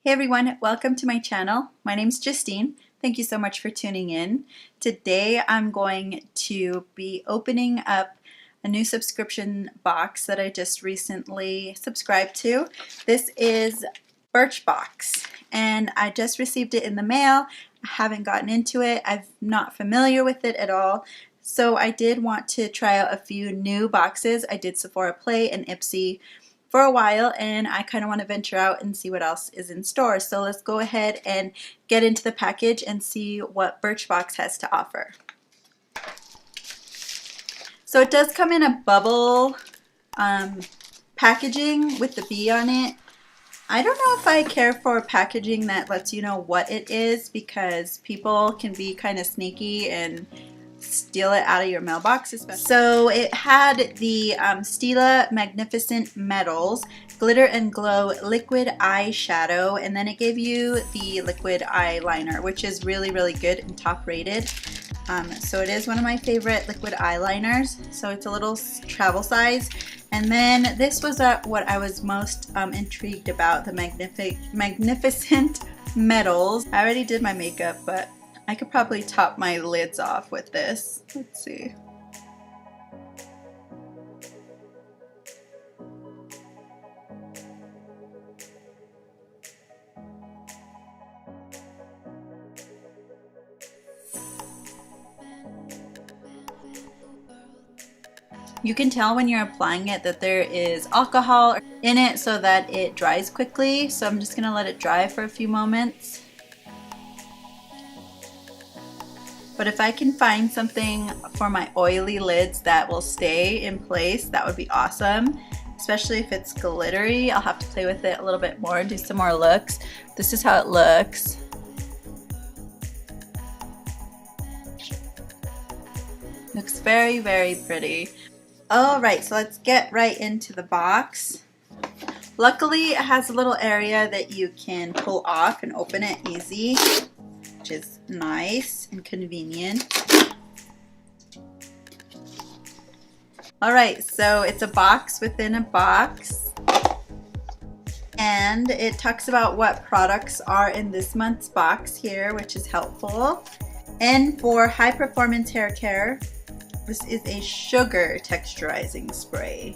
Hey everyone, welcome to my channel. My name's Justine. Thank you so much for tuning in. Today I'm going to be opening up a new subscription box that I just recently subscribed to. This is Birchbox and I just received it in the mail. I haven't gotten into it. I'm not familiar with it at all. So I did want to try out a few new boxes. I did Sephora Play and Ipsy for a while, and I kind of want to venture out and see what else is in store. So let's go ahead and get into the package and see what Birchbox has to offer. So it does come in a bubble packaging with the B on it. I don't know if I care for packaging that lets you know what it is, because people can be kind of sneaky and steal it out of your mailbox especially. So it had the Stila Magnificent Metals Glitter and Glow Liquid Eyeshadow, and then it gave you the liquid eyeliner, which is really good and top rated. So it is one of my favorite liquid eyeliners. So it's a little travel size. And then this was what I was most intrigued about, the Magnificent Metals. I already did my makeup, but I could probably top my lids off with this. Let's see. You can tell when you're applying it that there is alcohol in it so that it dries quickly. So I'm just gonna let it dry for a few moments. But if I can find something for my oily lids that will stay in place, that would be awesome. Especially if it's glittery. I'll have to play with it a little bit more and do some more looks. This is how it looks. Looks very pretty. Alright, so let's get right into the box. Luckily, it has a little area that you can pull off and open it easy, which is nice and convenient. Alright, so it's a box within a box, and it talks about what products are in this month's box here, which is helpful. And for high performance hair care, this is a sugar texturizing spray.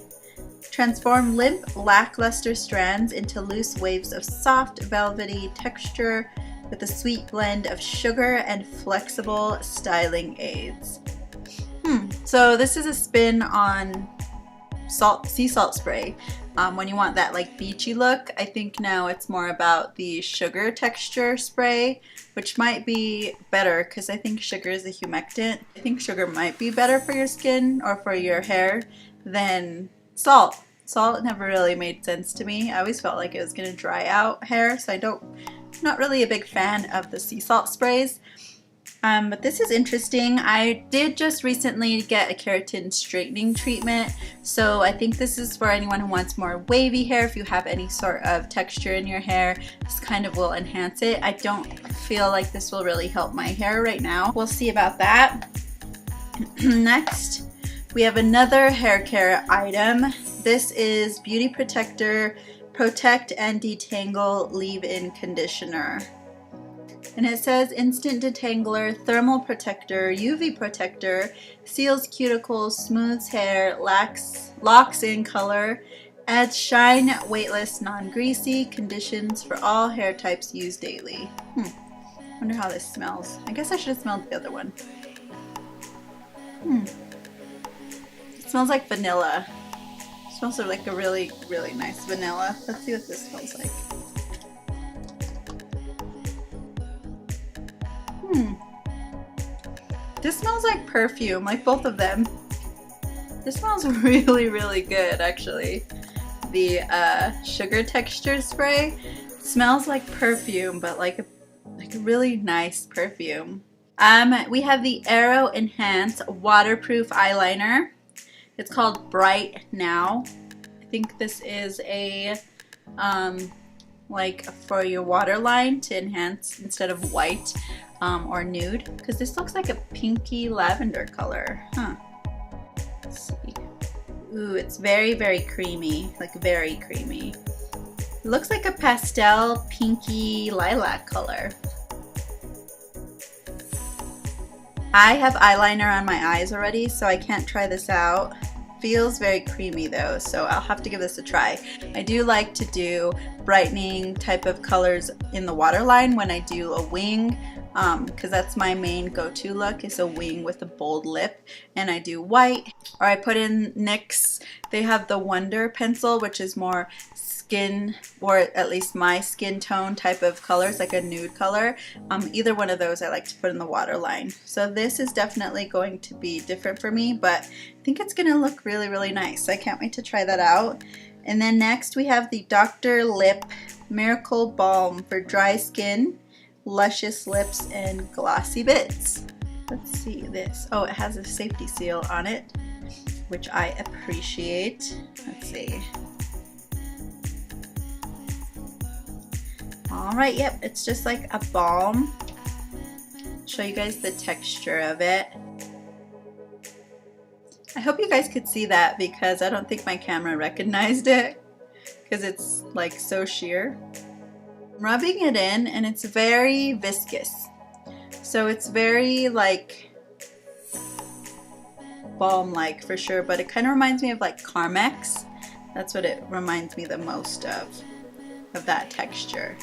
Transform limp, lackluster strands into loose waves of soft, velvety texture with a sweet blend of sugar and flexible styling aids. So this is a spin on sea salt spray. When you want that like beachy look, I think now it's more about the sugar texture spray, which might be better because I think sugar is a humectant. I think sugar might be better for your skin or for your hair than salt. Salt never really made sense to me. I always felt like it was going to dry out hair, so not really a big fan of the sea salt sprays. But this is interesting. I did just recently get a keratin straightening treatment, so I think this is for anyone who wants more wavy hair. If you have any sort of texture in your hair, this kind of will enhance it. I don't feel like this will really help my hair right now. We'll see about that. Next, we have another hair care item. This is Beauty Protector Protect and Detangle Leave-In Conditioner. And it says Instant Detangler, Thermal Protector, UV Protector, seals cuticles, smooths hair, locks in color, adds shine, weightless, non-greasy, conditions for all hair types, used daily. Wonder how this smells. I guess I should have smelled the other one. It smells like vanilla. It smells like a really nice vanilla. Let's see what this smells like. This smells like perfume, like both of them. This smells really good, actually. The sugar texture spray smells like perfume, but like a really nice perfume. We have the Aero Enhance Waterproof Eyeliner. It's called Bright Now. I think this is a like for your waterline to enhance instead of white or nude, because this looks like a pinky lavender color. Let's see. Ooh, it's very creamy, like very creamy. It looks like a pastel pinky lilac color. I have eyeliner on my eyes already, so I can't try this out. Feels very creamy though, so I'll have to give this a try. I do like to do brightening type of colors in the waterline when I do a wing, because that's my main go-to look, is a wing with a bold lip. And I do white, or I put in NYX. They have the Wonder pencil, which is more skin, or at least my skin tone type of colors, like a nude color. Either one of those I like to put in the waterline. So this is definitely going to be different for me, but I think it's gonna look really, really nice. I can't wait to try that out. And then next we have the Dr. Lip Miracle Balm for dry skin, luscious lips, and glossy bits. Let's see this. Oh, it has a safety seal on it, which I appreciate. Let's see. Alright, yep, it's just like a balm. Show you guys the texture of it. I hope you guys could see that because I don't think my camera recognized it because it's like so sheer. I'm rubbing it in and it's very viscous. So it's very like balm-like for sure, but it kind of reminds me of like Carmex. That's what it reminds me the most of that texture.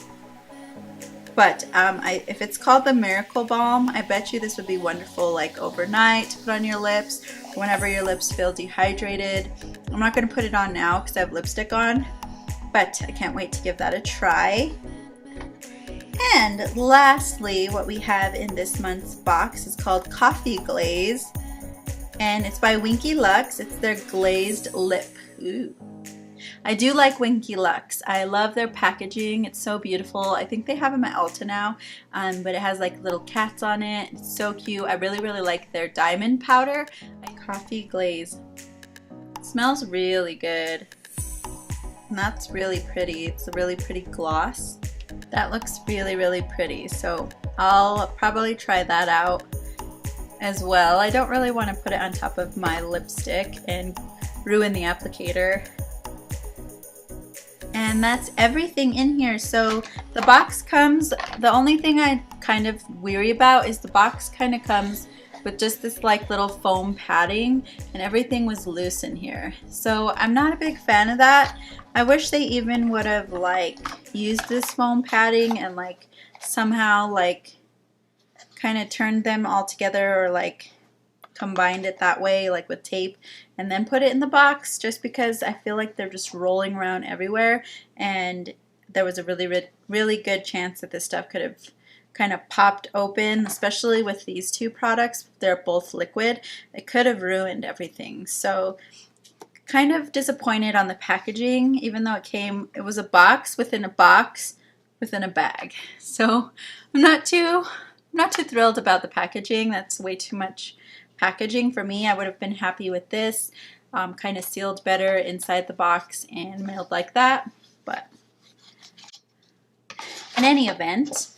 But if it's called the Miracle Balm, I bet you this would be wonderful like overnight to put on your lips, whenever your lips feel dehydrated. I'm not going to put it on now because I have lipstick on, but I can't wait to give that a try. And lastly, what we have in this month's box is called Coffee Glaze, and it's by Winky Lux. It's their glazed lip. Ooh. I do like Winky Lux. I love their packaging. It's so beautiful. I think they have them at Ulta now, but it has like little cats on it. It's so cute. I really, really like their diamond powder. Coffee Glaze. It smells really good. And that's really pretty. It's a really pretty gloss. That looks really, really pretty. So I'll probably try that out as well. I don't really want to put it on top of my lipstick and ruin the applicator. And that's everything in here. So the box comes, the only thing I kind of weary about is the box kind of comes with just this like little foam padding, and everything was loose in here. So I'm not a big fan of that. I wish they even would have like used this foam padding and like somehow like kind of turned them all together, or like combined it that way, like with tape, and then put it in the box, just because I feel like they're just rolling around everywhere, and there was a really good chance that this stuff could have kind of popped open, especially with these two products. They're both liquid. It could have ruined everything. So kind of disappointed on the packaging, even though it was a box within a box within a bag. So I'm not too thrilled about the packaging. That's way too much packaging for me. I would have been happy with this, kind of sealed better inside the box and mailed like that. But in any event,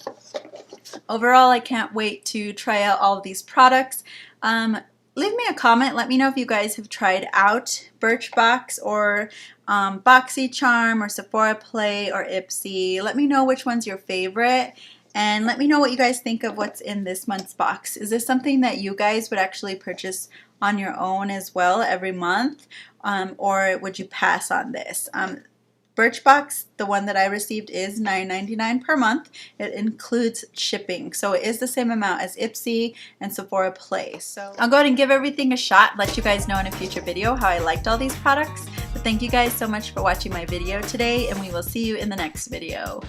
overall I can't wait to try out all of these products. Leave me a comment. Let me know if you guys have tried out Birchbox or BoxyCharm or Sephora Play or Ipsy. Let me know which one's your favorite. And let me know what you guys think of what's in this month's box. Is this something that you guys would actually purchase on your own as well every month? Or would you pass on this? Birchbox, the one that I received, is $9.99 per month. It includes shipping. So it is the same amount as Ipsy and Sephora Play. So I'll go ahead and give everything a shot, let you guys know in a future video how I liked all these products. But thank you guys so much for watching my video today, and we will see you in the next video.